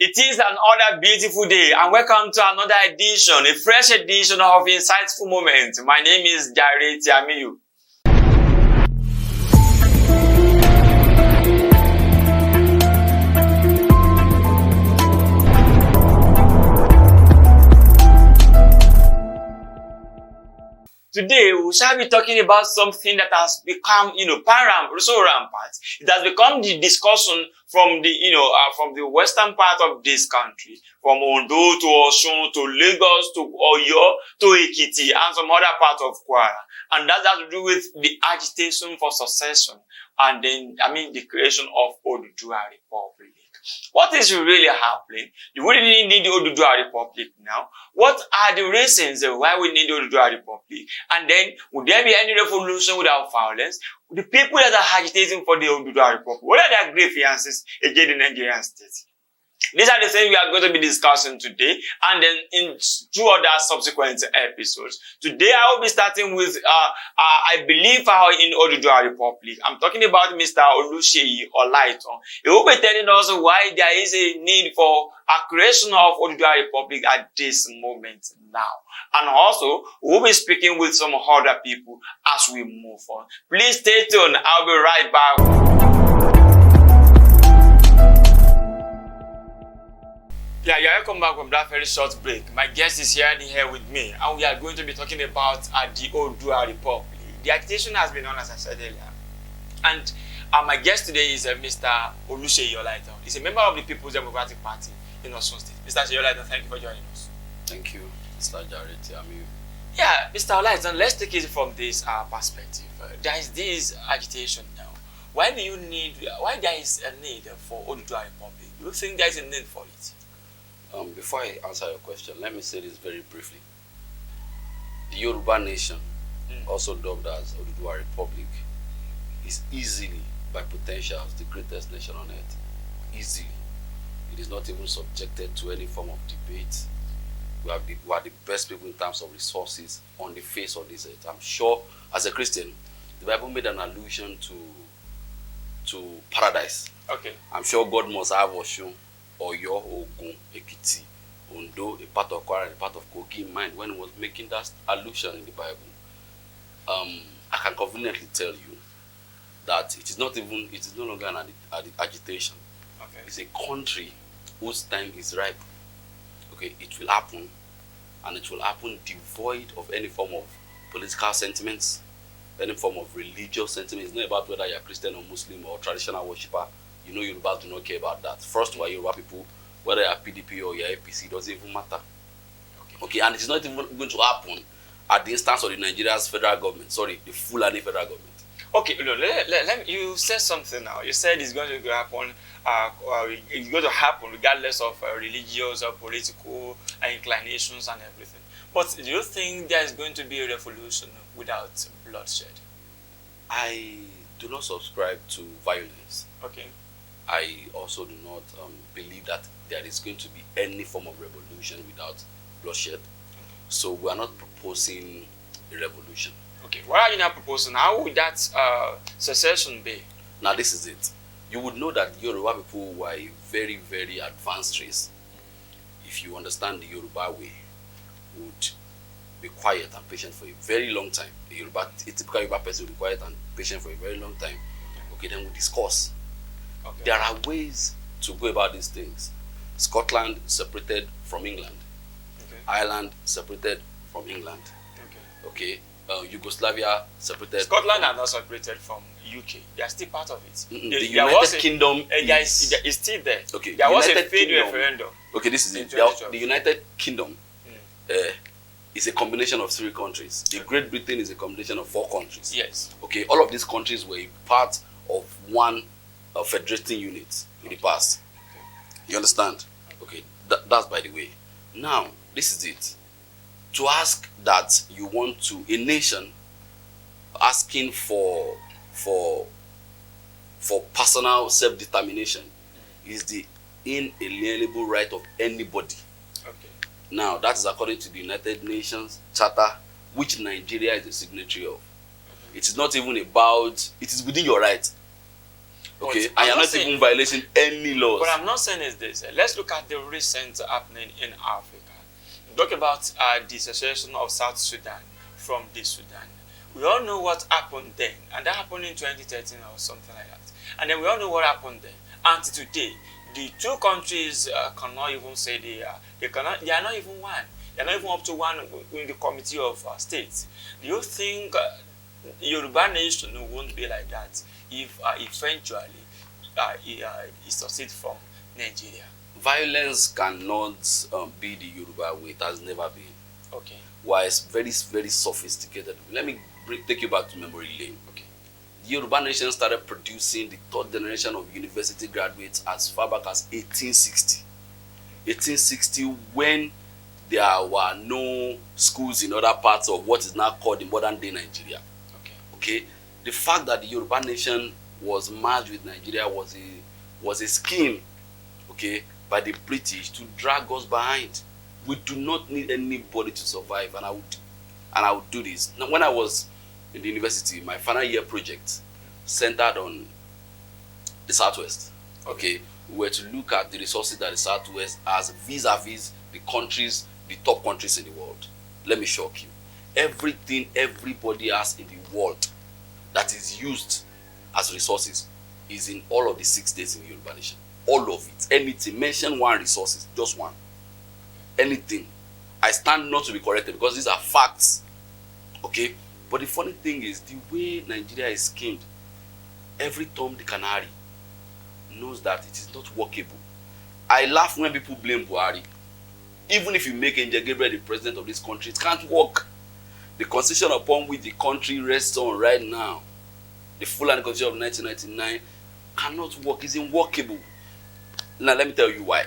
It is another beautiful day, and welcome to another edition, a fresh edition of Insightful Moments. My name is Jare Tiamiyu. Today, we shall be talking about something that has become, so rampant. It has become the discussion from the western part of this country, from Ondo to Osun to Lagos to Oyo to Ekiti and some other part of Kwara. And that has to do with the agitation for succession and then, the creation of Oduduwa Republic. What is really happening? Do we really need the Oduduwa Republic now? What are the reasons why we need the Oduduwa Republic? And then, would there be any revolution without violence? The people that are agitating for the Oduduwa Republic, what are their grievances against the Nigerian state? These are the things we are going to be discussing today, and then in two other subsequent episodes. Today, I will be starting with, I believe, in Oduduwa Republic. I'm talking about Mr. Oluseyi Olaitan. He will be telling us why there is a need for a creation of Oduduwa Republic at this moment now. And also, we'll be speaking with some other people as we move on. Please stay tuned. I'll be right back. Yeah, you're welcome back from that very short break. My guest is here with me, and we are going to be talking about the Oduduwa Republic. The agitation has been on, as I said earlier. And my guest today is Mr. Oluseyi Olaitan. He's a member of the People's Democratic Party in Osun State. Mr. Olaitan, thank you for joining us. Thank you, Mr. Jare Tiamiyu. Yeah, Mr. Olaitan, let's take it from this perspective. There is this agitation now. Why there is a need for Oduduwa Republic? Do you think there is a need for it? Before I answer your question, let me say this very briefly. The Yoruba nation, also dubbed as Oduduwa Republic, is easily, by potentials, the greatest nation on earth. Easily. It is not even subjected to any form of debate. We are the best people in terms of resources on the face of this earth. I'm sure, as a Christian, the Bible made an allusion to paradise. Okay. I'm sure God must have Osun, Oyo, Ogun, Ekiti, Ondo, a part of Kwara, a part of Kogi in mind when he was making that allusion in the Bible. I can conveniently tell you that it is no longer an agitation. Okay. It's a country whose time is ripe. Okay, it will happen, and it will happen devoid of any form of political sentiments, any form of religious sentiments. It's not about whether you're Christian or Muslim or traditional worshipper. You know, Yorubas do not care about that. First, we're Yoruba people, whether you're PDP or you're APC, doesn't even matter. Okay, and it's not even going to happen at the instance of the Nigeria's federal government. Sorry, the Fulani federal government. Okay, look, you said something now. You said it's going to happen. It's going to happen regardless of religious or political inclinations and everything. But do you think there is going to be a revolution without bloodshed? I do not subscribe to violence. Okay. I also do not believe that there is going to be any form of revolution without bloodshed. So we are not proposing a revolution. Okay, what are you now proposing? How would that secession be? Now this is it. You would know that Yoruba people were a very, very advanced race. If you understand the Yoruba way, would be quiet and patient for a very long time. A typical Yoruba person will be quiet and patient for a very long time. Okay, then we discuss. Okay. There are ways to go about these things. Scotland separated from England. Okay. Ireland separated from England. Okay. Yugoslavia separated. Scotland are not separated from UK. They are still part of it. The United Kingdom is still there. Okay. There was a failed referendum. Okay, this is it. The United Kingdom is a combination of 3 countries. The Great Britain is a combination of 4 countries. Yes. Okay, all of these countries were part of one federating unit in the past. Okay. You understand? Okay, that's by the way. Now, this is it. To ask that you want to, a nation asking for personal self-determination is the inalienable right of anybody. Okay. Now, that is according to the United Nations Charter, which Nigeria is a signatory of. It is not even about, it is within your right. Okay, and you're not even violating any laws. What I'm not saying is this. Let's look at the recent happening in Africa. Talk about the secession of South Sudan from the Sudan. We all know what happened then, and that happened in 2013 or something like that. And then we all know what happened then. And today, the two countries cannot even say they are not even one. They are not even up to one in the committee of states. Do you think Yoruba nation won't be like that if eventually it succeeds from Nigeria? Violence cannot be the Yoruba way. It has never been. Okay. Why it's very, very sophisticated. Let me take you back to memory lane. Okay. The Yoruba nation started producing the third generation of university graduates as far back as 1860. 1860, when there were no schools in other parts of what is now called the modern day Nigeria. Okay. The fact that the Yoruba nation was merged with Nigeria was a scheme, okay, by the British to drag us behind. We do not need anybody to survive, and I would do this. Now, when I was in the university, my final year project centered on the Southwest. Okay, we were to look at the resources that the Southwest has vis-a-vis the top countries in the world. Let me shock you. Everything everybody has in the world that is used as resources is in all of the 6 states in the Yoruba nation. All of it. Anything. Mention one resources. Just one. Anything. I stand not to be corrected because these are facts. Okay? But the funny thing is, the way Nigeria is schemed, every Tom, Dick and Harry knows that it is not workable. I laugh when people blame Buhari. Even if you make Angel Gabriel the president of this country, it can't work. The constitution upon which the country rests on right now, the Fulani Constitution of 1999, cannot work. It's unworkable. Now let me tell you why.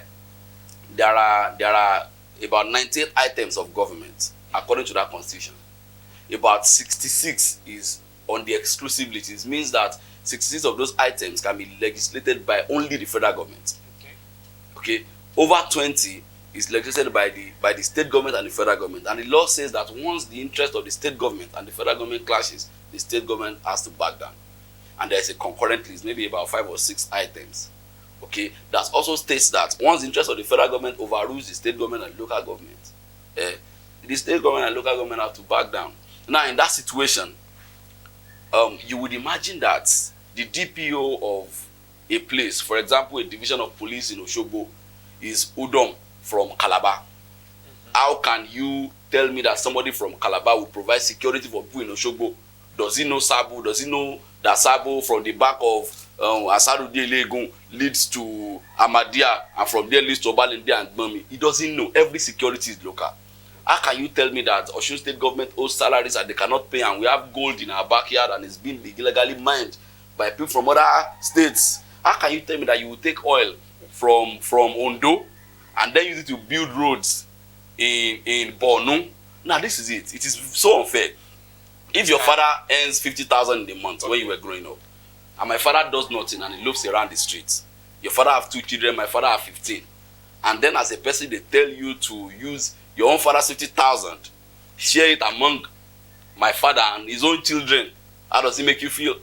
There are about 98 items of government according to that constitution. About 66 is on the exclusive list. It means that 66 of those items can be legislated by only the federal government. Okay. Over 20 is legislated by the state government and the federal government. And the law says that once the interest of the state government and the federal government clashes, the state government has to back down. And there's a concurrent list, maybe about 5 or 6 items. Okay, that also states that once the interest of the federal government overrules the state government and local government, the state government and local government have to back down. Now, in that situation, you would imagine that the DPO of a place, for example, a division of police in Osogbo, is Udom from Calabar. How can you tell me that somebody from Calabar will provide security for people in Osogbo? Does he know Sabo? Does he know that Sabo from the back of Asarude Legun leads to Ahmadiyya, and from there leads to Obalende and Gbami? He doesn't know. Every security is local. How can you tell me that Osun State government owes salaries and they cannot pay, and we have gold in our backyard and it's been illegally mined by people from other states? How can you tell me that you will take oil from Ondo and then use it to build roads in Borno? Now this is it. It is so unfair. If your father earns 50,000 in a month when you were growing up, and my father does nothing and he loops around the streets, your father have 2 children, my father have 15, and then as a person they tell you to use your own father's 50,000, share it among my father and his own children, how does it make you feel?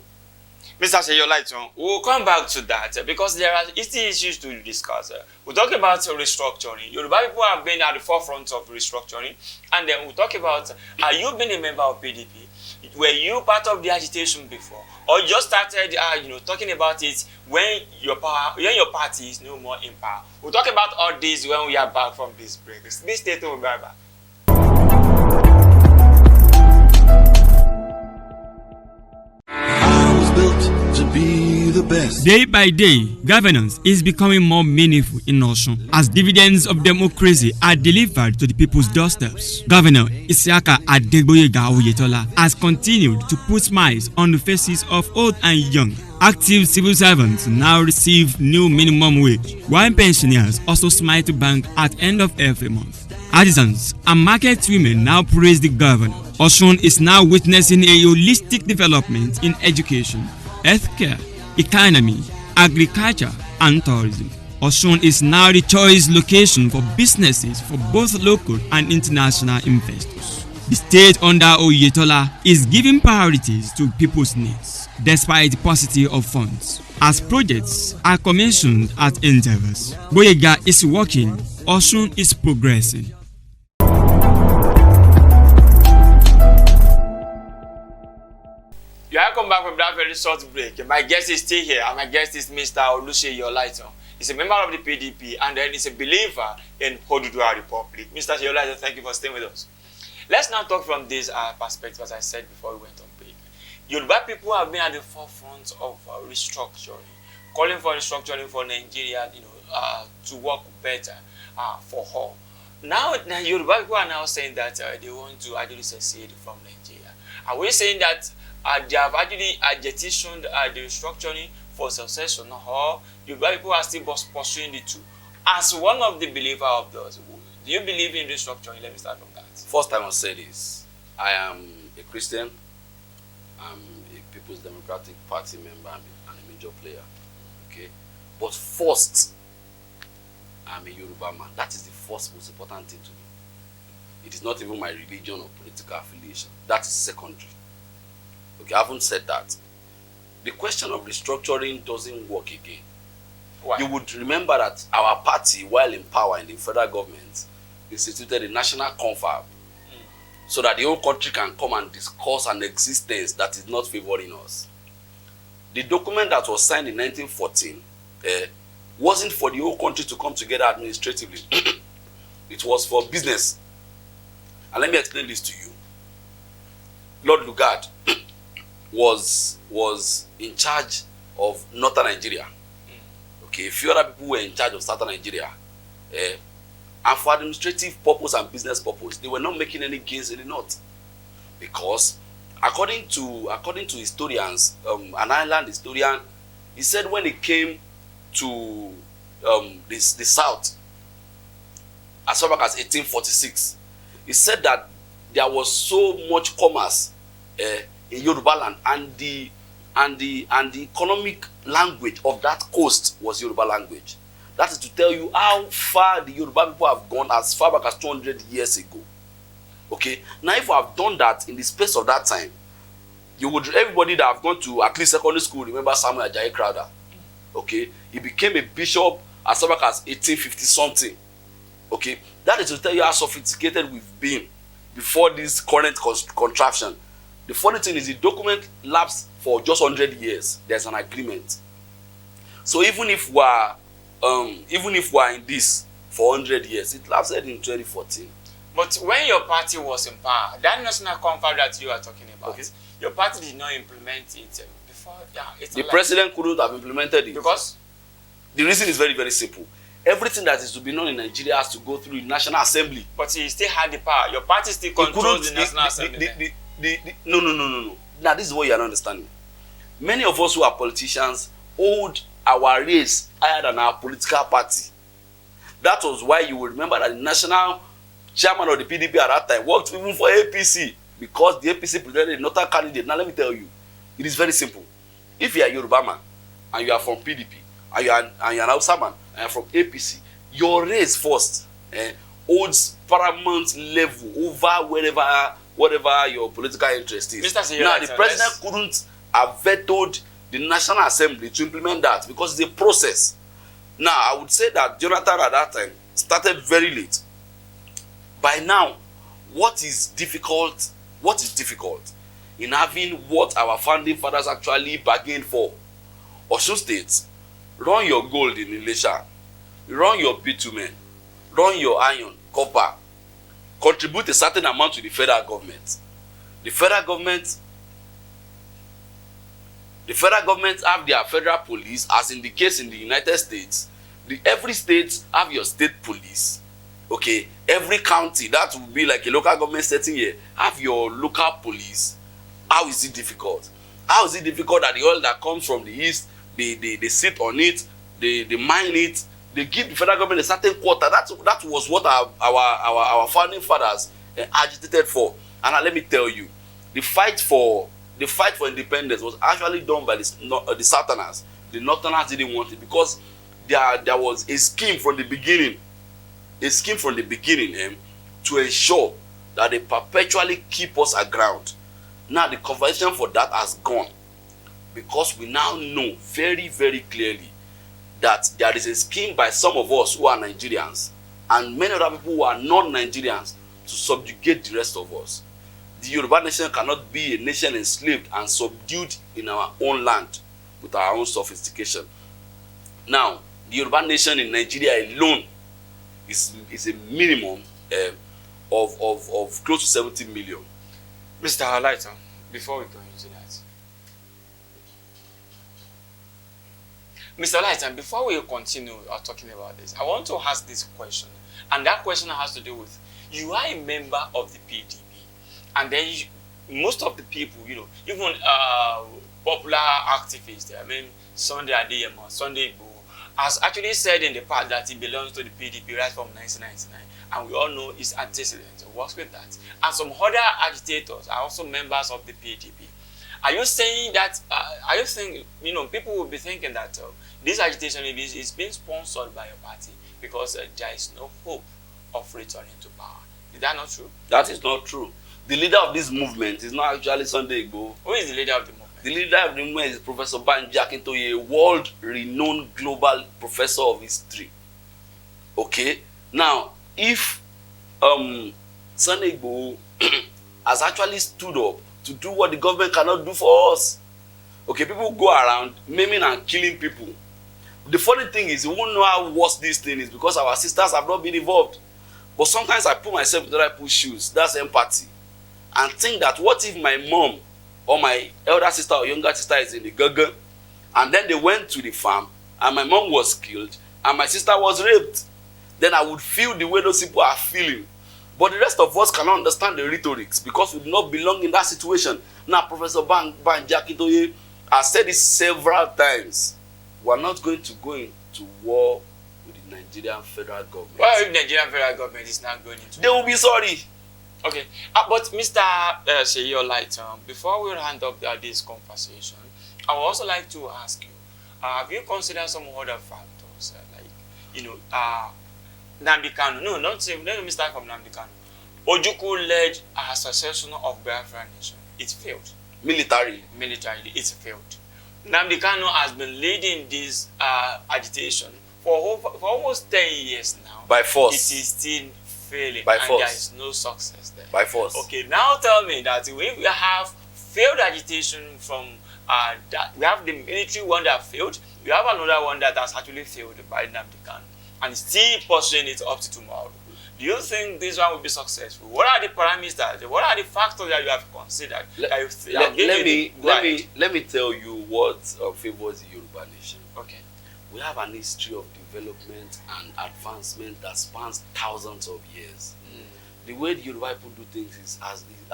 Mr. Oluseyi Olaitan, we'll come back to that because there are issues to discuss. We'll talk about restructuring. Yoruba people have been at the forefront of restructuring, and then we'll talk about, are you been a member of PDP? Were you part of the agitation before, or you just started, talking about it when your party is no more in power? We'll talk about all this when we are back from this break. Please stay tuned. Bye bye. Be the best. Day by day, governance is becoming more meaningful in Osun as dividends of democracy are delivered to the people's doorsteps. Governor Isiaka Adegboyega Oyetola has continued to put smiles on the faces of old and young. Active civil servants now receive new minimum wage, while pensioners also smile to bank at end of every month. Artisans and market women now praise the governor. Osun is now witnessing a holistic development in education, healthcare, economy, agriculture, and tourism. Osun is now the choice location for businesses for both local and international investors. The state under Oyetola is giving priorities to people's needs despite the paucity of funds. As projects are commissioned at intervals, Gboyega is working, Osun is progressing. You have come back from that very short break. My guest is still here, and my guest is Mr. Oluseyi Olaitan. He's a member of the PDP, and then he's a believer in Oduduwa Republic. Mr. Olaitan, thank you for staying with us. Let's now talk from this perspective, as I said before we went on break. Yoruba people have been at the forefront of restructuring, calling for restructuring for Nigeria, to work better for all. Now Yoruba people are now saying that they want to actually secede from Nigeria. Are we saying that they have actually jettisoned the restructuring for succession, or Yoruba people are still pursuing the two? As one of the believers of those, do you believe in restructuring? Let me start from that. First time I'll say this. I am a Christian. I'm a People's Democratic Party member and a major player. Okay? But first, I'm a Yoruba man. That is the first most important thing to me. It is not even my religion or political affiliation. That is secondary. Okay, I haven't said that. The question of restructuring doesn't work again. Why? You would remember that our party, while in power in the federal government, instituted a national confab so that the whole country can come and discuss an existence that is not favoring us. The document that was signed in 1914 wasn't for the whole country to come together administratively. It was for business. And let me explain this to you. Lord Lugard was in charge of northern Nigeria. Okay, a few other people were in charge of southern Nigeria. And for administrative purpose and business purpose, they were not making any gains in the north. Because according to historians, an island historian, he said when it came to the south, as far back as 1846, he said that there was so much commerce in Yoruba land, and the economic language of that coast was Yoruba language. That is to tell you how far the Yoruba people have gone as far back as 200 years ago. Okay, now if we have done that in the space of that time, everybody that have gone to at least secondary school remember Samuel Ajayi Crowther. Okay, he became a bishop as far back as 1850 something. Okay, that is to tell you how sophisticated we've been before this current contraption. The funny thing is the document lapsed for just 100 years. There's an agreement. So even if we're in this for 100 years, it lapsed in 2014. But when your party was in power, that national confab that you are talking about, okay, your party did not implement it before. The president couldn't have implemented it. Because? The reason is very, very simple. Everything that is to be known in Nigeria has to go through the National Assembly. But he still had the power. Your party still controls the National Assembly. No. Now, this is what you are not understanding. Many of us who are politicians hold our race higher than our political party. That was why you will remember that the national chairman of the PDP at that time worked even for APC, because the APC presented a northern candidate. Now, let me tell you, it is very simple. If you are a Yoruba man and you are from PDP, and you are an Hausa man and you are from APC, your race first holds paramount level over whatever your political interest is. Now, the president couldn't have vetoed the National Assembly to implement that because it's a process. Now, I would say that Jonathan at that time started very late. By now, what is difficult in having what our founding fathers actually bargained for? Osun State, run your gold in Ilesha, run your bitumen, run your iron, copper, contribute a certain amount to the federal government. The federal government have their federal police, as in the case in the United States. Every state have your state police. Okay, every county, that would be like a local government setting here, have your local police. How is it difficult? How is it difficult that the oil that comes from the east, they sit on it, they mine it, they give the federal government a certain quota? That was what our founding fathers agitated for. And let me tell you, the fight for independence was actually done by the Southerners. The Northerners didn't want it because there was a scheme from the beginning. To ensure that they perpetually keep us aground. Now the conversation for that has gone, because we now know very, very clearly that there is a scheme by some of us who are Nigerians and many other people who are non-Nigerians to subjugate the rest of us. The Yoruba nation cannot be a nation enslaved and subdued in our own land with our own sophistication. Now, the Yoruba nation in Nigeria alone is a minimum of close to 70 million. Mr. Olaitan, before we go into that. Mr. Olaitan, before we continue talking about this, I want to ask this question. And that question has to do with, you are a member of the PDP. And then most of the people, even popular activists, I mean, Sunday Adeyemo, Sunday Igboho, has actually said in the past that he belongs to the PDP right from 1999. And we all know his antecedents, works with that. And some other agitators are also members of the PDP. Are you saying that, people will be thinking that this agitation is being sponsored by your party because there is no hope of returning to power? Is that not true? That is not true. The leader of this movement is not actually Sunday Igboho. Who is the leader of the movement? The leader of the movement is Professor Banji Akintoye, a world-renowned global professor of history. Okay? Now, if Sunday Igboho has actually stood up to do what the government cannot do for us, okay, people go around maiming and killing people. The funny thing is, we won't know how worse this thing is because our sisters have not been involved. But sometimes I put myself in other people's shoes. That's empathy. And think that what if my mom or my elder sister or younger sister is in the gaga, and then they went to the farm and my mom was killed and my sister was raped, then I would feel the way those people are feeling. But the rest of us cannot understand the rhetorics because we do not belong in that situation. Now, Professor Banji Akintoye has said this several times. We are not going to go into war with the Nigerian federal government. Well, if the Nigerian federal government is not going into they will be sorry. Okay, but Mr. Oluseyi Olaitan, before we round up this conversation, I would also like to ask you, have you considered some other factors, Nnamdi Kanu? No, let me start from Nnamdi Kanu. Ojukwu led a secession of Biafra nation. It failed. Militarily, it failed. Nnamdi Kanu has been leading this agitation for almost 10 years now. By force. It is still failing. By and force. There is no success there. By force. Okay, now tell me that we have failed agitation from that. We have the military one that failed. We have another one that has actually failed by Nnamdi Kanu and still pursuing it up to tomorrow. Do you think this one will be successful? What are the parameters? What are the factors that you have considered? Let me tell you what favors the Yoruba nation. Okay. We have an history of development and advancement that spans thousands of years. The way the Yoruba people do things is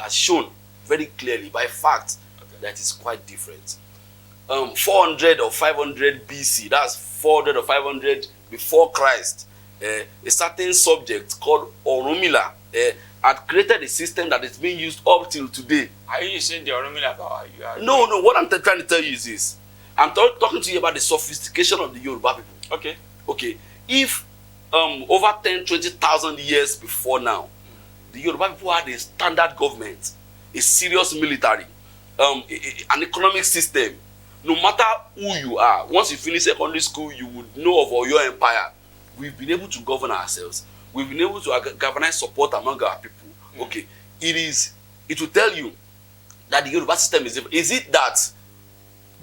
as shown very clearly by fact that is quite different. 400 or 500 BC, that's 400 or 500 before Christ, a certain subject called Orunmila had created a system that is being used up till today. Are you using the Orunmila power? No, what I'm trying to tell you is this. I'm talking to you about the sophistication of the Yoruba people. Okay. If over 10, 20,000 years before now, the Yoruba people had a standard government, a serious military, an economic system. No matter who you are, once you finish secondary school, you would know of Oyo Empire. We've been able to govern ourselves. We've been able to galvanize support among our people. Okay, it will tell you that the Yoruba system is different. Is it that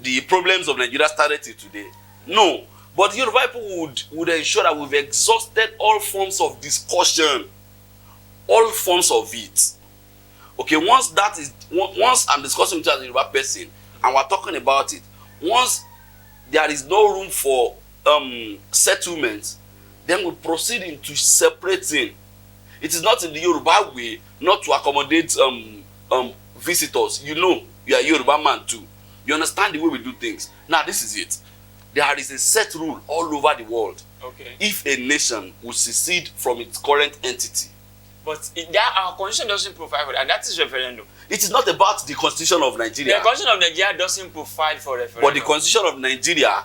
the problems of Nigeria started till today? No. But the Yoruba people would ensure that we've exhausted all forms of discussion, all forms of it. Okay, once I'm discussing with a Yoruba person and we're talking about it, once there is no room for settlement, then we proceed into separating. It is not in the Yoruba way not to accommodate visitors. You know, you are a Yoruba man too. You understand the way we do things. Now, this is it. There is a set rule all over the world. Okay. If a nation will secede from its current entity. But our constitution doesn't provide for that, and that is referendum. It is not about the constitution of Nigeria. The constitution of Nigeria doesn't provide for referendum. But the constitution of Nigeria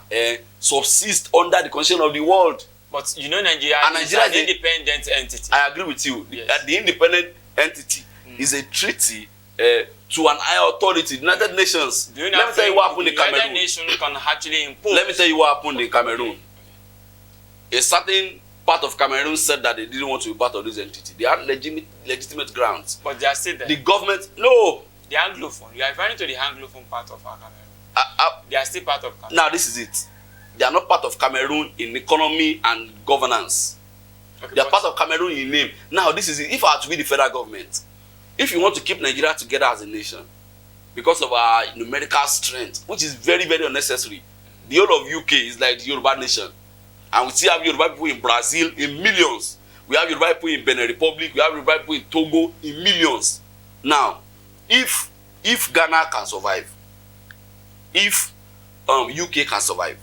subsists under the constitution of the world. But you know Nigeria is an independent entity. I agree with you. Yes. The independent entity. It's a treaty to an higher authority, the United Nations. Let me tell you what happened in Cameroon. The United Nations can actually impose. Let me tell you what happened in Cameroon. A certain part of Cameroon said that they didn't want to be part of this entity. They had legitimate grounds. But they are still there. The government, no. The Anglophone. You are referring to the Anglophone part of our Cameroon. They are still part of Cameroon. Now this is it. They are not part of Cameroon in economy and governance. Okay, they are part of Cameroon in name. Now this is it. If I had to be the federal government, if you want to keep Nigeria together as a nation, because of our numerical strength, which is very, very unnecessary, the whole of UK is like the Yoruba nation. And we still have Yoruba people in Brazil in millions. We have Yoruba people in Benin Republic. We have Yoruba people in Togo in millions. Now, if Ghana can survive, if UK can survive,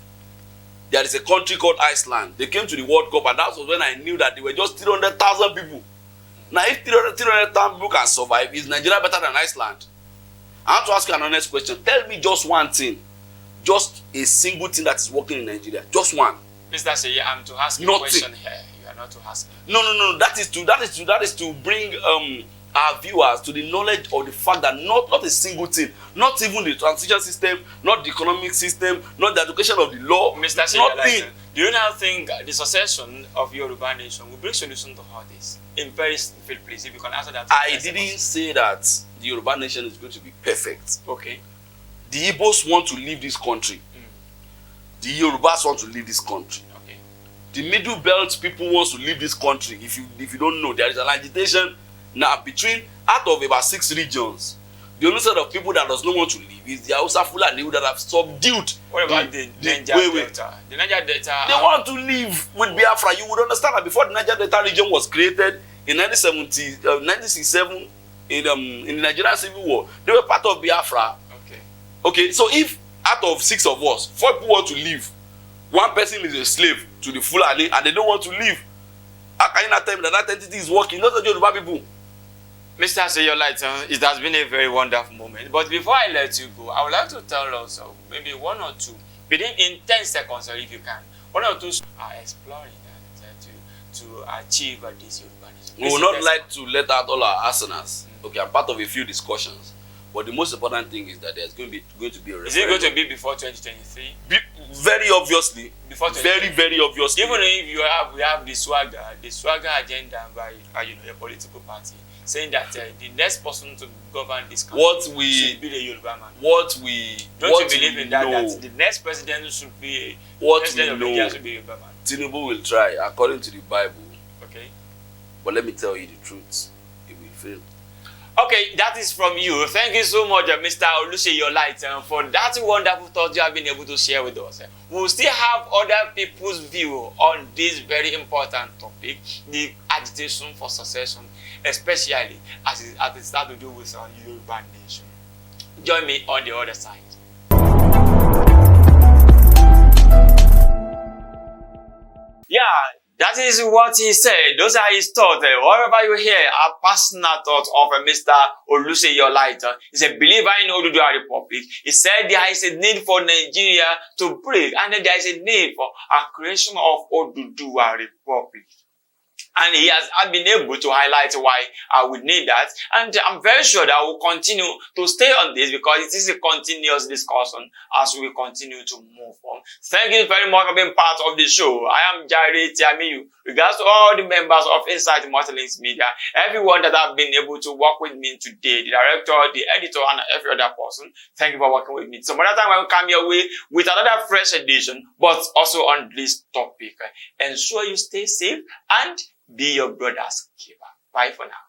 there is a country called Iceland. They came to the World Cup, and that was when I knew that they were just 300,000 people. Now, if 300,000 people can survive, is Nigeria better than Iceland? I want to ask you an honest question. Tell me just one thing, just a single thing that is working in Nigeria, just one. Mr. Seye, I'm to ask you a question here. You are not to ask me. No. That is to bring our viewers to the knowledge of the fact that not a single thing, not even the transition system, not the economic system, not the education of the law, Mr. Seye, do you now think the succession of Yoruba nation will bring solution to all this? In very simple place, if you can answer that. I didn't say that the Yoruba nation is going to be perfect. Okay. The Igbos want to leave this country. The Yorubas want to leave this country. Okay. The middle belt people wants to leave this country. If you don't know, there is an agitation now between out of about 6 regions. The only set of people that does not want to leave is the Hausa Fulani that have subdued. What about the Niger Delta? The Niger Delta. They want to leave with Biafra. You would understand that before the Niger Delta region was created in 1967 in the Nigerian Civil War, they were part of Biafra. Okay, so if out of 6 of us, 4 people want to leave, 1 person is a slave to the Fulani and they don't want to leave, how can you not tell me that entity is working? Not the Yoruba people. Mr. Oluseyi Olaitan, it has been a very wonderful moment. But before I let you go, I would like to tell us maybe 1 or 2, in 10 seconds, or if you can, 1 or 2 are exploring to achieve this Yoruba nation. We would not like to let out all our arsenals. Okay, I'm part of a few discussions. But the most important thing is that there's going to be a referendum. Is it going to be before 2023? Very obviously. Before very obviously. Even if we have the swagger agenda by a political party saying that the next person to govern this country should be the Yoruba man. Don't you believe in that the next president should be president of Nigeria should be Yoruba man? Tinubu will try according to the Bible. Okay. But let me tell you the truth. It will fail. Okay, that is from you. Thank you so much, Mr. Oluseyi Olaitan, for that wonderful thought you have been able to share with us. We will still have other people's view on this very important topic, the agitation for succession, especially as it starts to do with our Yoruba nation. Join me on the other side. Yeah. That is what he said. Those are his thoughts. Whatever you hear are personal thoughts of Mr. Oluseyi Olaitan. He's a believer in Oduduwa Republic. He said there is a need for Nigeria to break, and then there is a need for a creation of Oduduwa Republic. And he has been able to highlight why we need that. And I'm very sure that we'll continue to stay on this because it is a continuous discussion as we continue to move on. Thank you very much for being part of the show. I am Jare Tiamiyu. Regards to all the members of Inside Multilinks Media, everyone that have been able to work with me today, the director, the editor, and every other person, thank you for working with me. Some other time I will come your way with another fresh edition, but also on this topic. Ensure you stay safe and be your brother's keeper. Bye for now.